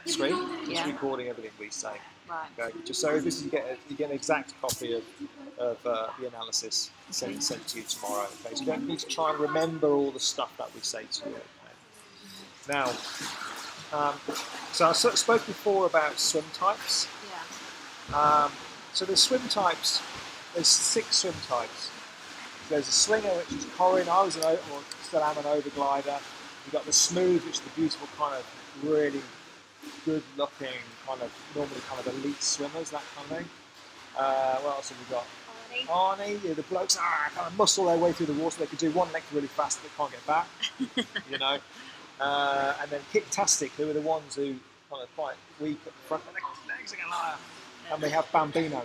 screen. It's recording everything we say. Right. Okay. Just so this you get an exact copy of the analysis sent to you tomorrow. Okay. So you don't need to try and remember all the stuff that we say to you. Okay. Now, so I sort of spoke before about swim types. Yeah. So there's swim types. There's 6 swim types. There's a slinger, which is Corin. I was still am an overglider. You've got the smooth, which is the beautiful kind of really good-looking normally elite swimmers, that kind of thing. What else have we got? Arnie. Yeah, the blokes kind of muscle their way through the water. They can do one leg really fast, but they can't get back. You know. And then Kicktastic, who are the ones who kind of quite weak at the front, but their legs are going higher. And we have Bambino.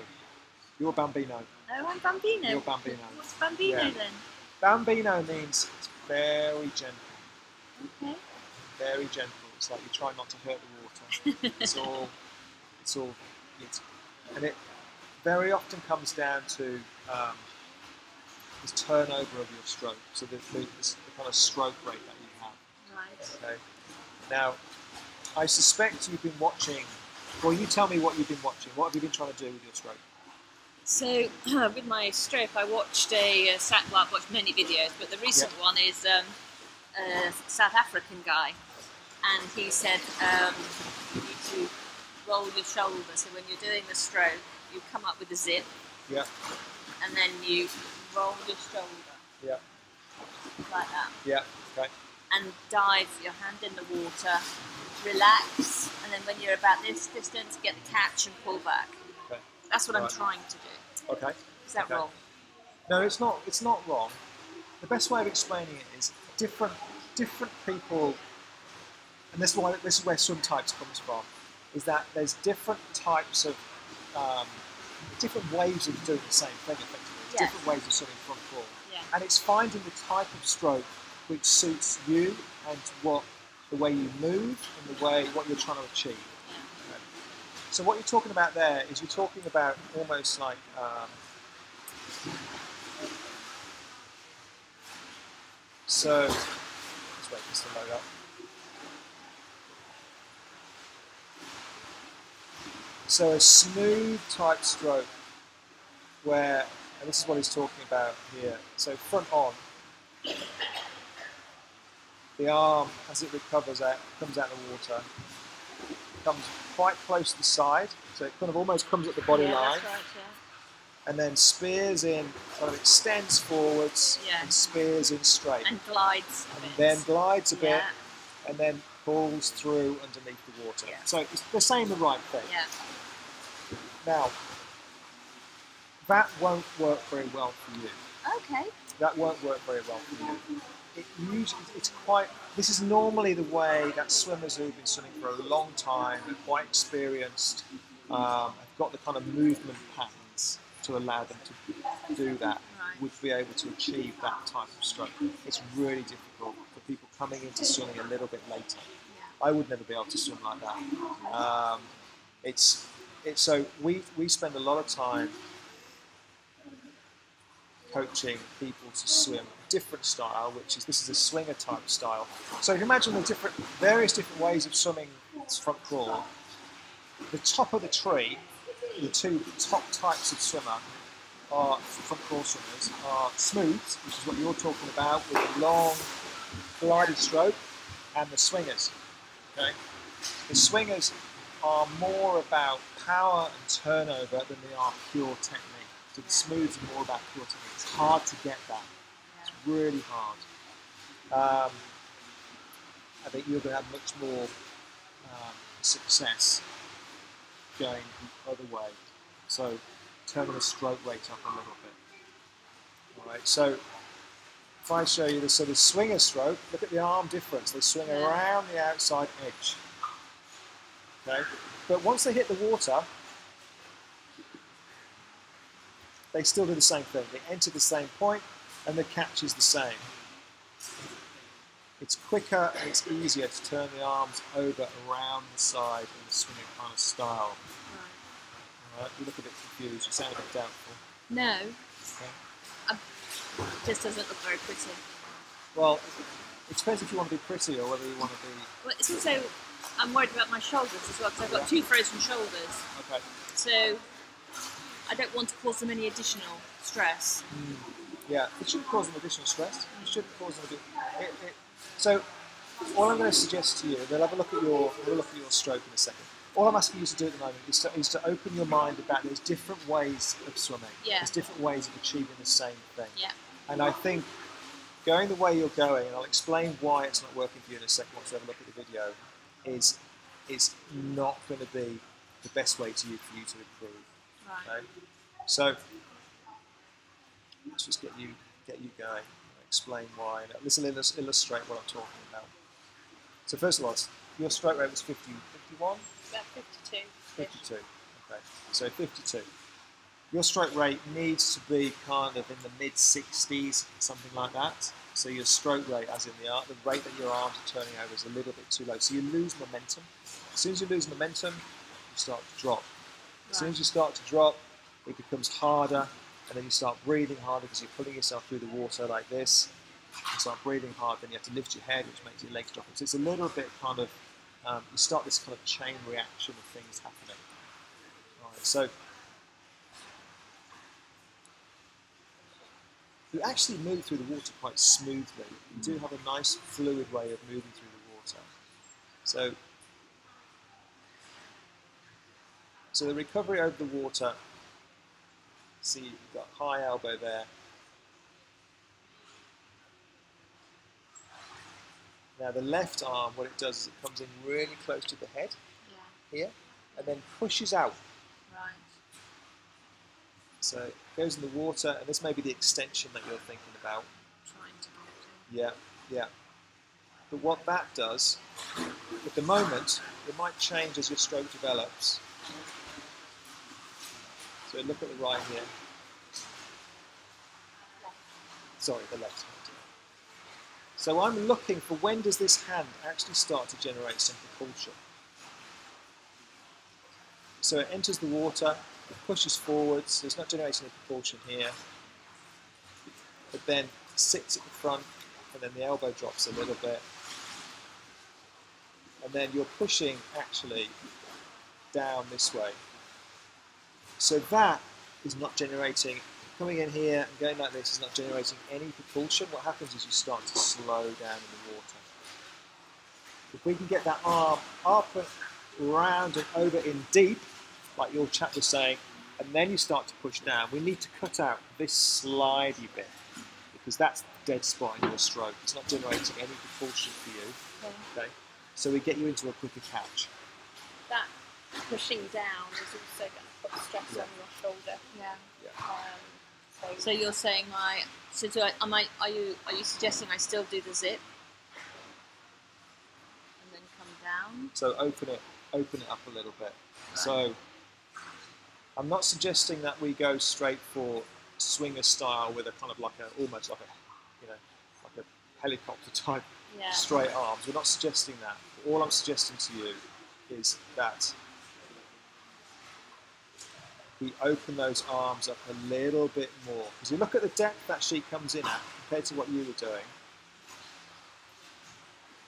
You're Bambino. Oh, I'm Bambino. You're Bambino. What's Bambino then? Bambino means it's very gentle. Okay. Very gentle. It's like you try not to hurt the water. And it very often comes down to this turnover of your stroke. So the kind of stroke rate that you have. Right. Okay. Now, I suspect you've been watching. Well, you tell me what you've been watching. What have you been trying to do with your stroke? So, with my stroke, I watched I've watched many videos, but the recent one is a South African guy, and he said you need to roll your shoulder. So when you're doing the stroke, you come up with a zip, and then you roll your shoulder, like that, and dive your hand in the water, relax, and then when you're about this distance, get the catch and pull back. That's what I'm trying to do. Okay. Is that wrong? No, it's not. It's not wrong. The best way of explaining it is different people, and this is where swim types comes from. Is that there's different types of different ways of doing the same thing. Effectively, different ways of swimming front crawl, and it's finding the type of stroke which suits you and the way you move and what you're trying to achieve. So what you're talking about there is you're talking about almost like so. Let's wait for this to load up. So a smooth type stroke, where, and this is what he's talking about here. So front on, the arm as it recovers out, comes out of the water, comes quite close to the side, so it kind of almost comes at the body line, that's right, and then spears in, kind of extends forwards, and spears in straight, and glides a and bit. then glides a bit, and then pulls through underneath the water. So they're saying the right thing. Now, that won't work very well for you. Okay. That won't work very well for you. This is normally the way that swimmers who've been swimming for a long time, are quite experienced, have got the kind of movement patterns to allow them to do that, would be able to achieve that type of stroke. It's really difficult for people coming into swimming a little bit later. I would never be able to swim like that. So we spend a lot of time coaching people to swim a different style, this is a slinger type style. So you can imagine the various different ways of swimming front crawl. The top of the tree, the two top types of swimmer are front crawl swimmers are smooths, which is what you're talking about, with a long glided stroke, and the swingers. Okay, the swingers are more about power and turnover than they are pure technique. So the smooths are more about pure technique. It's hard to get that. It's really hard. I think you're going to have much more success going the other way. So turning the stroke rate up a little bit. All right. So if I show you this, so the swinger stroke, look at the arm difference. They swing around the outside edge. Okay. But once they hit the water, they still do the same thing. They enter the same point, and the catch is the same. It's quicker and it's easier to turn the arms over around the side in the swimming kind of style. All right, you look a bit confused. You sound a bit doubtful. No. Okay. It just doesn't look very pretty. Well, It depends if you want to be pretty or whether you want to be. Well, it's also I'm worried about my shoulders as well because I've got 2 frozen shoulders. Okay. So I don't want to cause them any additional stress. Yeah, it shouldn't cause them additional stress. It shouldn't cause them So, all I'm going to suggest to you, we'll have a look at your stroke in a second. All I'm asking you to do at the moment is to open your mind about there's different ways of swimming. Yeah. There's different ways of achieving the same thing. Yeah. And I think going the way you're going, and I'll explain why it's not working for you in a second once we have a look at the video, is not going to be the best way for you to improve. Right. Okay? So let's just get you going and explain why. And this will illustrate what I'm talking about. So first of all, your stroke rate was 51? About 52. 52. Okay. So 52. Your stroke rate needs to be kind of in the mid-60s, something like that. So your stroke rate, as in the rate that your arms are turning over, is a little bit too low. So you lose momentum. As soon as you lose momentum, you start to drop. As soon as you start to drop, it becomes harder, and then you start breathing harder because you're pulling yourself through the water like this. You start breathing hard, then you have to lift your head, which makes your legs drop. So it's a little bit kind of, you start this kind of chain reaction of things happening. All right, so you actually move through the water quite smoothly. You do have a nice fluid way of moving through the water. So the recovery over the water, see you've got high elbow there. Now the left arm, what it does is it comes in really close to the head, here, and then pushes out. Right. So it goes in the water, and this may be the extension that you're thinking about. Trying to get to. Yeah, yeah. But what that does, at the moment, it might change as your stroke develops. So look at the right here. Sorry, the left hand. So I'm looking for when does this hand actually start to generate some propulsion. So it enters the water, it pushes forwards, so it's not generating any propulsion here. It then sits at the front, and then the elbow drops a little bit. And then you're pushing actually down this way. So that is not generating, coming in here and going like this is not generating any propulsion. What happens is you start to slow down in the water. If we can get that arm up and round and over in deep, like your chap was saying, and then you start to push down, we need to cut out this slidey bit because that's the dead spot in your stroke. It's not generating any propulsion for you. Okay? So we get you into a quicker catch. That pushing down is also going to put stress on your shoulder. So you're saying are you suggesting I still do the zip and then come down? So open it up a little bit. Right. So I'm not suggesting that we go straight for swinger style with a kind of almost like a helicopter type straight arms. We're not suggesting that. All I'm suggesting to you is that we open those arms up a little bit more. Because you look at the depth that she comes in at compared to what you were doing.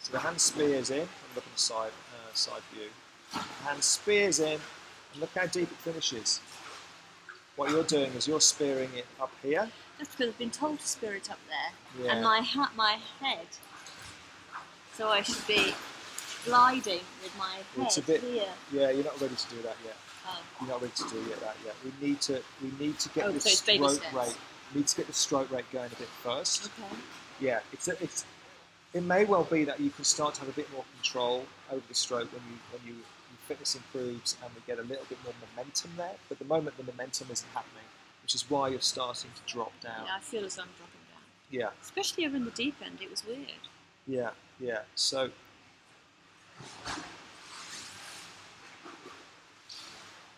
So the hand spears in, and look at the side view. The hand spears in, and look how deep it finishes. What you're doing is you're spearing it up here. That's because I've been told to spear it up there. Yeah. And my head. So I should be gliding with my head it's a bit, here. Yeah, you're not ready to do that yet. Oh. You're not ready to do that yet. We need to get the so stroke rate. We need to get the stroke rate going a bit first. Okay. Yeah, it may well be that you can start to have a bit more control over the stroke when your fitness improves and we get a little bit more momentum there. But at the moment, the momentum isn't happening, which is why you're starting to drop down. Yeah, I feel as though I'm dropping down. Yeah. Especially over in the deep end, it was weird. Yeah, yeah. So.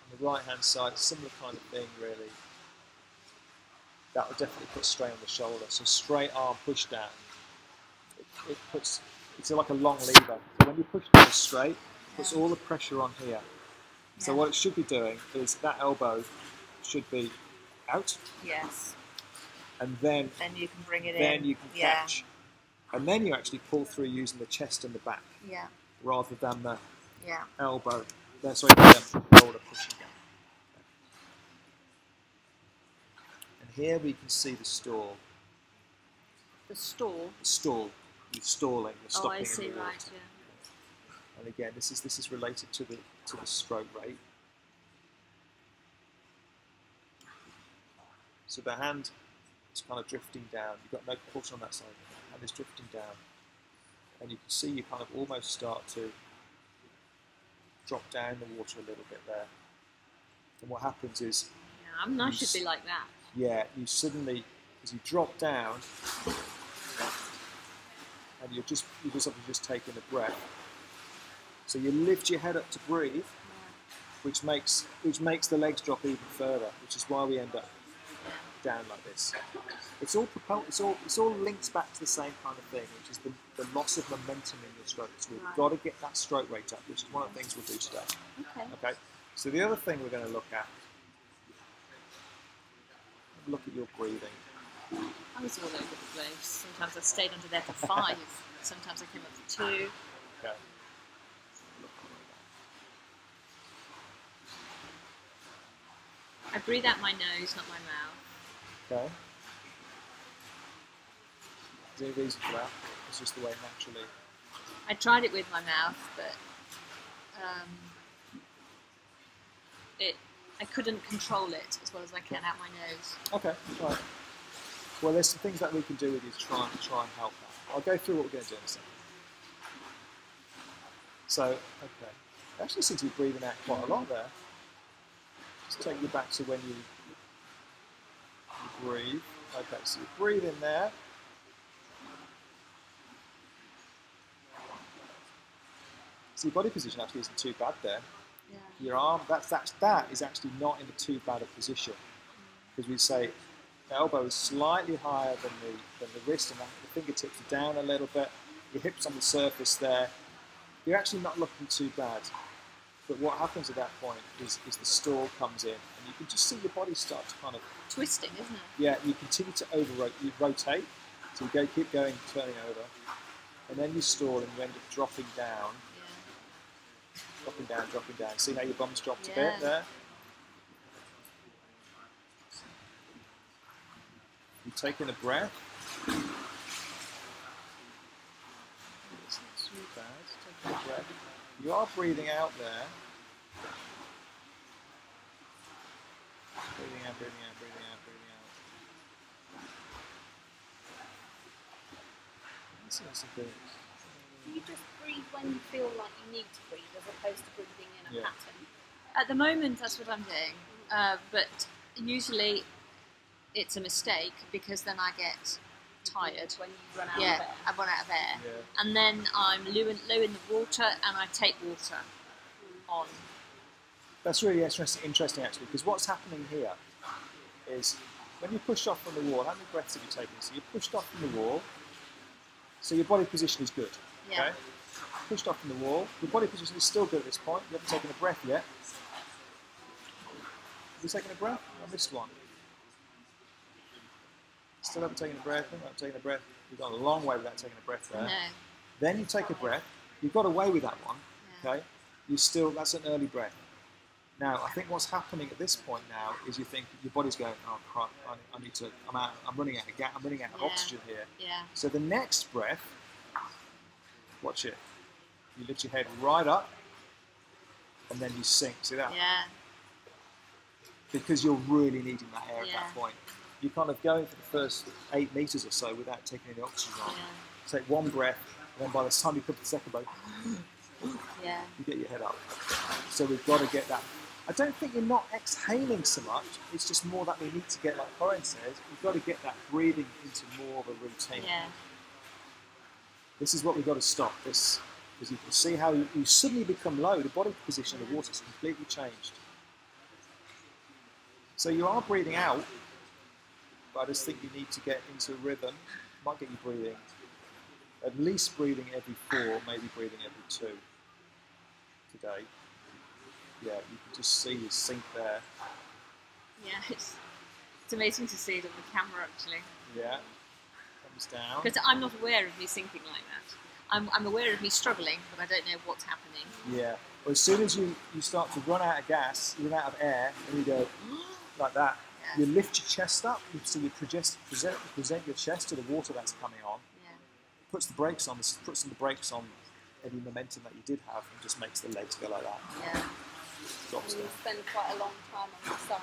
On the right hand side, similar kind of thing really. That will definitely put strain on the shoulder. So straight arm push down. It's like a long lever. So when you push down straight, it puts all the pressure on here. So what it should be doing is that elbow should be out. Yes. And then you can bring it in. Then you can catch. And then you actually pull through using the chest and the back, Yeah. rather than the Yeah. elbow. Sorry, the shoulder pushing down. And here we can see the stall. The stall. The stall. You're stalling. You're stopping I see. in the water. Right. Yeah. And again, this is related to the stroke rate. So the hand is kind of drifting down. You've got no propulsion on that side. The hand is drifting down, and you can see you kind of almost start to drop down the water a little bit there. And what happens is, yeah, I should be like that. Yeah, you suddenly, as you drop down, and you're obviously just taking a breath. So you lift your head up to breathe, which makes the legs drop even further, which is why we end up down like this. It's all linked back to the same kind of thing, which is the loss of momentum in your stroke. So we've got to get that stroke rate up, which is one of the things we'll do today. Okay. So the other thing we're going to look at your breathing. I was all over the place. Sometimes I stayed under there for 5. Sometimes I came up for 2. Okay. I breathe out my nose, not my mouth. Okay. Is there any reason for that? It's just the way naturally. I tried it with my mouth, but I couldn't control it as well as I can out my nose. Okay, right. Well, there's some things that we can do with you to try and help that. I'll go through what we're going to do in a second. So, okay. I actually seem to be breathing out quite a lot there. Just take you back to when you breathe. Okay, so you breathe in there. So your body position actually isn't too bad there. Yeah. Your arm, that is actually not in a too bad a position, because we say the elbow is slightly higher than the wrist, and the fingertips are down a little bit. Your hips on the surface there. You're actually not looking too bad. But what happens at that point is the stall comes in, and you can just see your body start to kind of twisting, isn't it? Yeah, you continue to you rotate, so you keep going, turning over, and then you stall, and you end up dropping down. Dropping down. See how your bum's dropped a bit there? You take in a breath. It's not too bad. Take a breath. You are breathing out there. Breathing out, breathing out, breathing out, breathing out. This is a bit. You just breathe when you feel like you need to breathe, as opposed to breathing in a pattern. At the moment, that's what I'm doing, but usually it's a mistake, because then I get tired when you run out of air. I run out of air, and then I'm low in the water, and I take water on. That's really interesting actually, because what's happening here is when you push off from the wall. How many breaths have you taken? So you pushed off from the wall. So your body position is good. Okay? Pushed off from the wall. Your body position is still good at this point. You haven't taken a breath yet. Have you taken a breath? I missed one. Still haven't taken a breath. Haven't taken a breath. You've gone a long way without taking a breath there. No. Then you take a breath. You've got away with that one. Okay. That's an early breath. Now, I think what's happening at this point now is you think your body's going, oh crap, I'm running out of gas, I'm running out of oxygen here. Yeah. So the next breath, watch it. You lift your head right up, and then you sink. See that? Yeah. Because you're really needing that air at that point. You're kind of going for the first 8 meters or so without taking any oxygen on. Take one breath, and then by the time you come to the second breath, you get your head up. So we've got to get that. I don't think you're not exhaling so much. It's just more that we need to get, like Corinne says, we've got to get that breathing into more of a routine. Yeah. This is what we've got to stop. This, because you can see how you suddenly become low. The body position of the water is completely changed. So you are breathing out, but I just think you need to get into a rhythm. Might get you breathing, at least breathing every 4, maybe breathing every 2 today. Yeah, you can just see you sink there. Yeah, it's amazing to see it on the camera actually. Yeah. comes down. Because I'm not aware of me sinking like that. I'm aware of me struggling, but I don't know what's happening. Yeah. Well, as soon as you start to run out of gas, run out of air, and you go like that, Yeah. you lift your chest up, so you present your chest to the water that's coming on, Yeah. puts the brakes on, any momentum that you did have, and just makes the legs go like that. Yeah. Drops You down. spend quite a long time on the side then as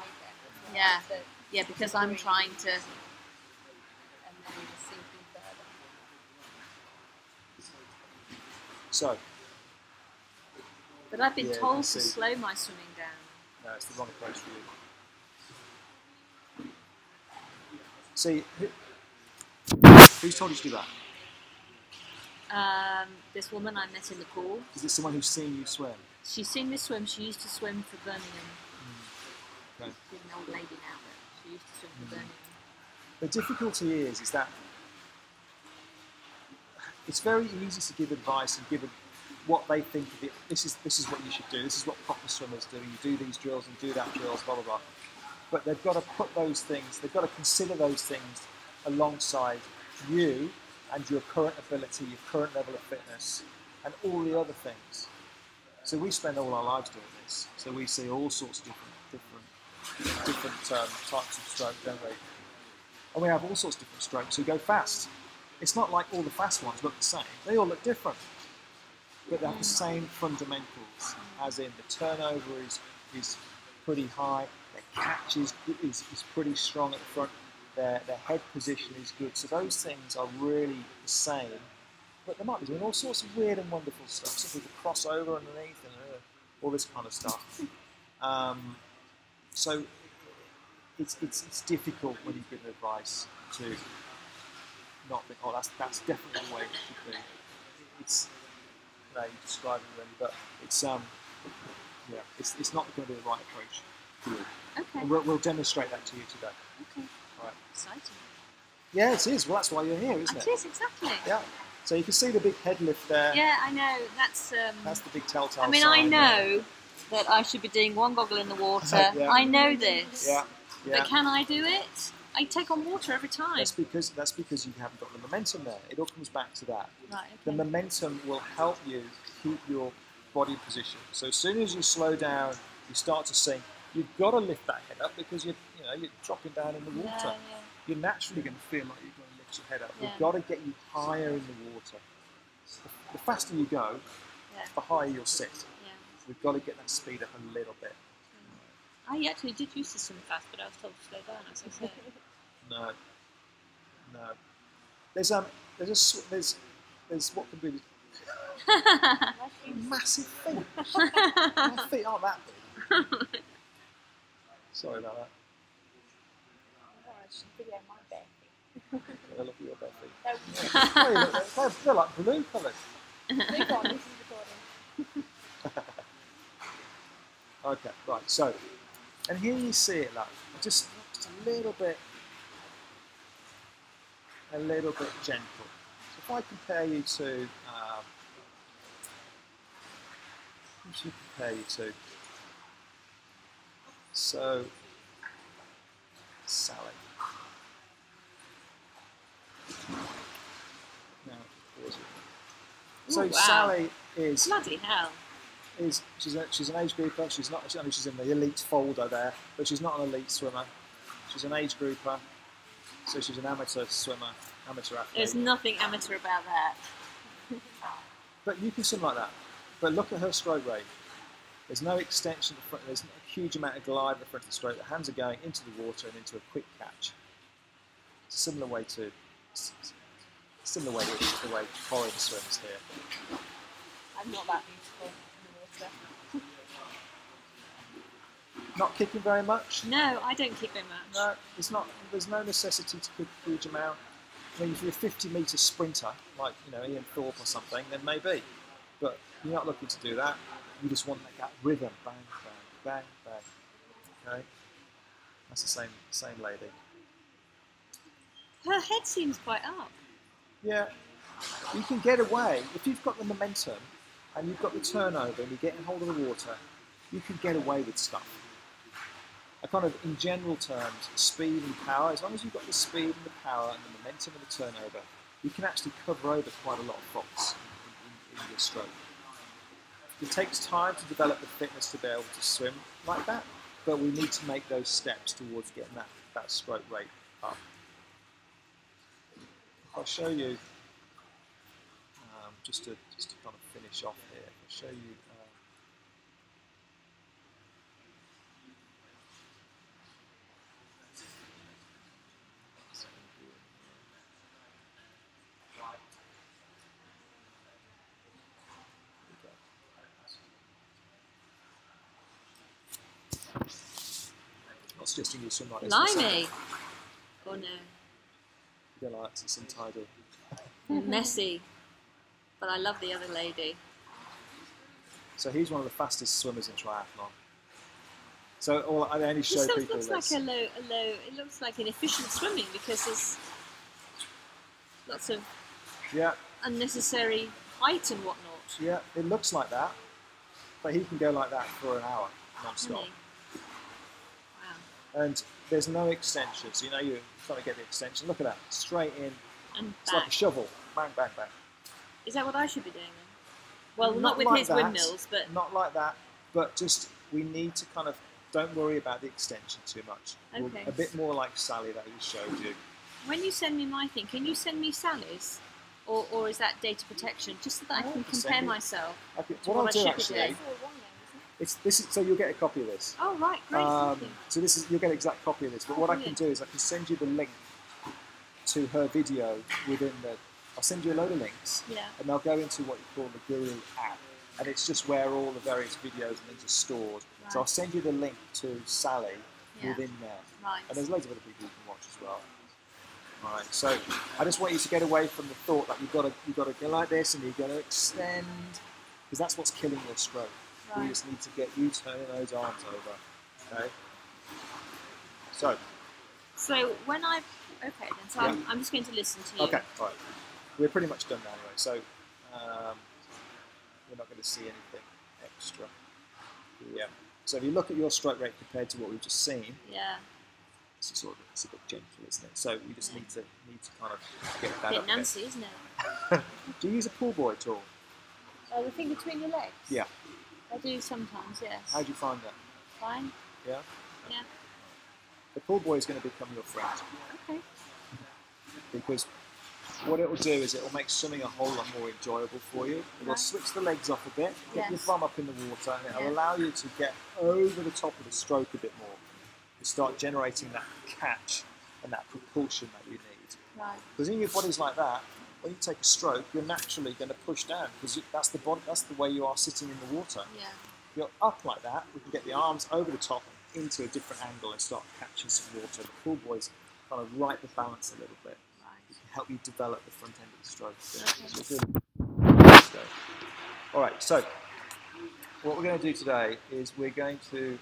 well. Yeah. So, Yeah, because I'm trying to. and then you're just sinking further. So, But I've been Yeah, you told can to see. slow my swimming down. no, it's the wrong approach for you. See, who's told you to do that? This woman I met in the pool, Is it someone who's seen you swim? she's seen me swim. She used to swim for Birmingham. Okay. She's an old lady now, but she used to swim for Birmingham. The difficulty is that it's very easy to give advice and give what they think of it. This is what you should do. This is what proper swimmers do. You do these drills and do that drills, blah blah blah. But they've got to put those things. They've got to consider those things alongside you and your current ability, your current level of fitness, and all the other things. So we spend all our lives doing this. So we see all sorts of different types of stroke, don't we? And we have all sorts of different strokes who go fast. It's not like all the fast ones look the same. They all look different. But they have the same fundamentals, as in the turnover is pretty high, their catch is pretty strong at the front, their head position is good. So those things are really the same. But they might be doing all sorts of weird and wonderful stuff. Some people cross over underneath and all this kind of stuff. So it's difficult when you give advice to not think, oh, that's definitely the way it should be. It's you describe it really, but it's not going to be the right approach to you. Okay. And we'll demonstrate that to you today. Okay. All right. Exciting. Yeah, it is. Well, that's why you're here, isn't It it? is, exactly. Yeah. So you can see the big head lift there. Yeah, I know. That's That's the big telltale I mean, sign I there. know that I should be doing one goggle in the water. Yeah. I know this. Yeah. Yeah. But can I do it? I take on water every time. That's because you haven't got the momentum there. It all comes back to that. Right, The okay. momentum will help you keep your body position. So as soon as you slow down, you start to sink. You've got to lift that head up because you're dropping down in the water. Yeah, You're naturally going to feel like you're going to lift your head up. Yeah. We've got to get you higher in the water. The faster you go, yeah. the higher you'll sit. Yeah. We've got to get that speed up a little bit. I actually did used to swim fast, but I was told to slow down, as I said. No. There's what can be massive feet. My feet aren't that big. Sorry about that. Oh, I should video my bare feet. I look at your bare feet. No, They're like blue coloured. move on, this is recording. Okay, right. So, and here you see it, like just a little bit gentle. So if I compare you to, who should I compare you to? So, Sally. Now, pause it. So Ooh, wow. Sally is Bloody hell. she's an age grouper. She's not. I mean, she's in the elite folder there, but she's not an elite swimmer. She's an age grouper, so she's an amateur swimmer, amateur athlete. There's nothing amateur about that. But you can swim like that. But look at her stroke rate. There's no extension at the front. There's not a huge amount of glide at the front of the stroke. The hands are going into the water and into a quick catch. It's a similar way to the way Corin swims here. I'm not that beautiful in the water. Not kicking very much. No, I don't kick very much. No, it's not. There's no necessity to kick a huge amount. I mean, if you're a 50-metre sprinter, like Ian Thorpe or something, then maybe. But you're not looking to do that. You just want that rhythm, bang, bang, bang, bang. Okay, that's the same lady. Her head seems quite up. Yeah, you can get away if you've got the momentum and you've got the turnover and you're getting hold of the water. You can get away with stuff. kind of, in general terms, speed and power, as long as you've got the speed and the power and the momentum and the turnover, you can actually cover over quite a lot of faults in your stroke. It takes time to develop the fitness to be able to swim like that, but we need to make those steps towards getting that stroke rate up. I'll show you, just to kind of finish off here, I'll show you. Not suggesting you swim like this. Blimey! Oh no. You don't like it's untidy. Messy. But I love the other lady. So he's one of the fastest swimmers in triathlon. So I only show This people looks this. like a low. It looks like an efficient swimming because there's lots of unnecessary height and whatnot. Yeah, it looks like that, but he can go like that for an hour non-stop. Wow. And there's no extension, so you know you're trying to get the extension. Look at that, straight in. And It's back. like a shovel, bang, bang, bang. Is that what I should be doing then? Well, not with like his that, windmills, but not like that. But just we need to kind of don't worry about the extension too much. Okay. A bit more like Sally that we showed you. when you send me my thing, can you send me Sally's? Or is that data protection? Just so that I can compare myself to What I'll what I do should be actually, doing. it's this. So you'll get a copy of this. Oh, right, great. Thank you. So this is you'll get an exact copy of this. But what I can do is I can send you the link to her video within the. I'll send you a load of links, and they'll go into what you call the Guru app, and it's just where all the various videos and things are stored. Right. So I'll send you the link to Sally within there, Right. and there's loads of other people you can watch as well. All right. So I just want you to get away from the thought that you've got to go like this and you've got to extend, because that's what's killing your stroke. Right. We just need to get you turning those arms over. Okay. So when I okay then, so I'm just going to listen to you. okay, all right. We're pretty much done now anyway. So we're not going to see anything extra. Yeah. So if you look at your stroke rate compared to what we've just seen, it's a bit gentle, isn't it? So you just need to kind of get that Bit up. Nancy, isn't it? Do you use a pull buoy at all? The thing between your legs. Yeah. I do sometimes. Yes. How do you find that? Fine. Yeah. Yeah. The pull buoy is going to become your friend, Okay. because what it will do is it will make swimming a whole lot more enjoyable for you. It will switch the legs off a bit, get your bum up in the water, and it will allow you to get over the top of the stroke a bit more, to start generating that catch and that propulsion that you need. Right. Because in your bodies like that, when you take a stroke, you're naturally going to push down, because that's the way you are sitting in the water. Yeah. If you're up like that, we can get the arms over the top into a different angle and start catching some water. The pull buoys kind of right the balance a little bit. It can help you develop the front end of the stroke. So all right, so what we're going to do today is we're going to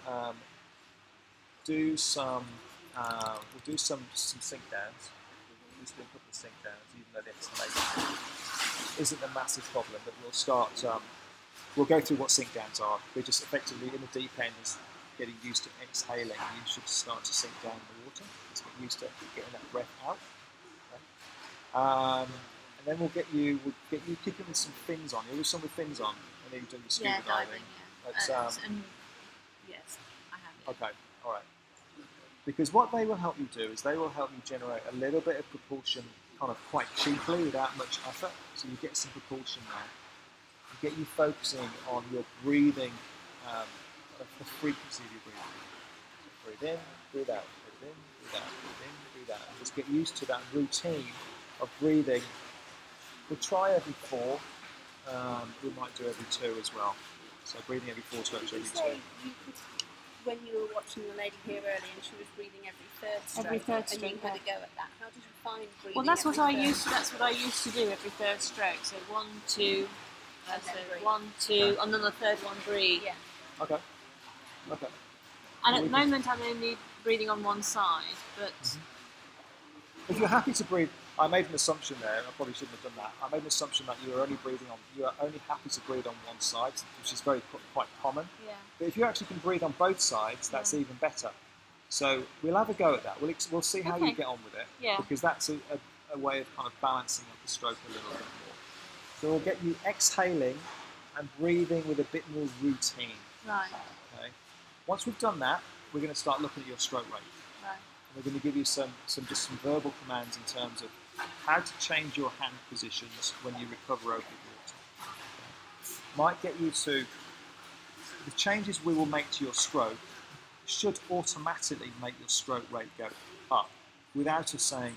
do some sink downs. We'll just do a couple of sink downs, even though the explanation isn't a massive problem. But we'll start. We'll go through what sink downs are. We're just effectively in the deep end, is getting used to exhaling. You should start to sink down in the water. Just get used to getting that breath out. Okay. And then we'll get you kicking with some fins on. You'll do some with fins on, and then you've done the scuba diving. Yes, I have. Okay, all right. Because what they will help you do is they will help you generate a little bit of propulsion, kind of quite cheaply, without much effort. So you get some propulsion there. You get you focusing on your breathing, the frequency of your breathing. So breathe in, breathe out, breathe in, breathe out, breathe in, breathe out. And just get used to that routine of breathing. We'll try every 4. We might do every 2 as well. So breathing every 4 strokes, every 2. When you were watching the lady here earlier and she was breathing every third stroke, Every third and you stroke, had a go at that, how did you find breathing? Well, that's what every I third? used. That's what I used to do every third stroke. So 1, 2, And then breathe. 1, 2, and then the third one breathe. Yeah. Okay. Okay. And at the moment, I'm only breathing on one side, but If you're happy to breathe, I made an assumption there, and I probably shouldn't have done that. I made an assumption that you are only happy to breathe on one side, which is quite common. yeah. But if you actually can breathe on both sides, that's even better. So we'll have a go at that. We'll see how you Okay. get on with it, Yeah. because that's a way of kind of balancing up the stroke a little bit more. So we'll get you exhaling and breathing with a bit more routine. Right. Okay. Once we've done that, we're going to start looking at your stroke rate. Right. And we're going to give you some verbal commands in terms of how to change your hand positions when you recover over the water. Okay. Might get you to the changes we will make to your stroke should automatically make your stroke rate go up without us saying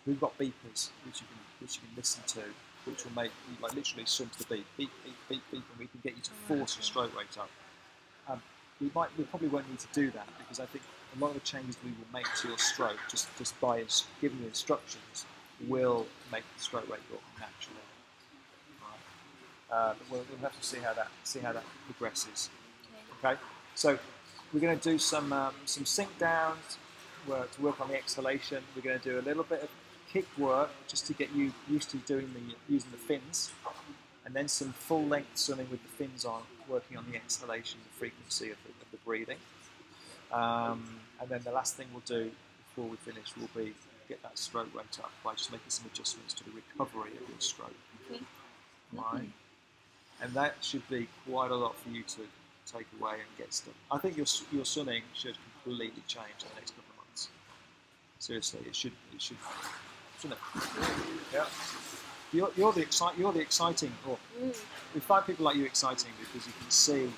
we've got beepers which you can listen to, which will make you like literally swim to the beep, beep, beep, beep, beep, and we can get you to force your stroke rate up. We probably won't need to do that, because I think a lot of the changes we will make to your stroke just by giving you instructions will make the stroke rate go up naturally. Right. But we'll have to see how that progresses. Okay. So we're going to do some sink downs to work on the exhalation. We're going to do a little bit of kick work just to get you used to using the fins, and then some full length swimming with the fins on, working on the exhalation, the frequency of the breathing. And then the last thing we'll do before we finish will be get that stroke rate up by just making some adjustments to the recovery of your stroke. Okay. Right. And that should be quite a lot for you to take away and get stuff. I think your swimming should completely change in the next couple of months. Seriously, it should, shouldn't it? Yeah. You're the exciting. We find people like you exciting because you can see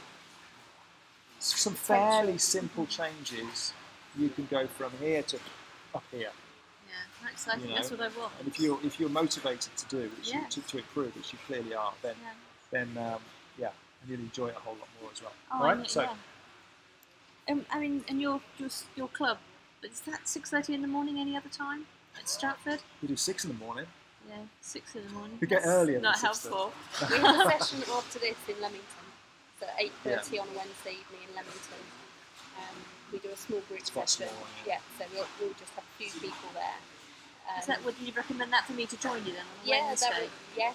some fairly simple changes. You can go from here to up here. Yeah, that's exciting. That's what I want. And if you're motivated to do, to improve, which you clearly are, then and you'll enjoy it a whole lot more as well. Oh, all right. So. I mean, and your club, is that 6:30 in the morning? Any other time at Stratford? We do 6 in the morning. Yeah, 6 in the morning. We get earlier. Not than helpful. We have a session after this in Leamington, so 8:30 on a Wednesday evening in Leamington. We do a small group session. Yeah, so we'll just have a few people there. Would you recommend that for me to join you then on a Wednesday? Yeah,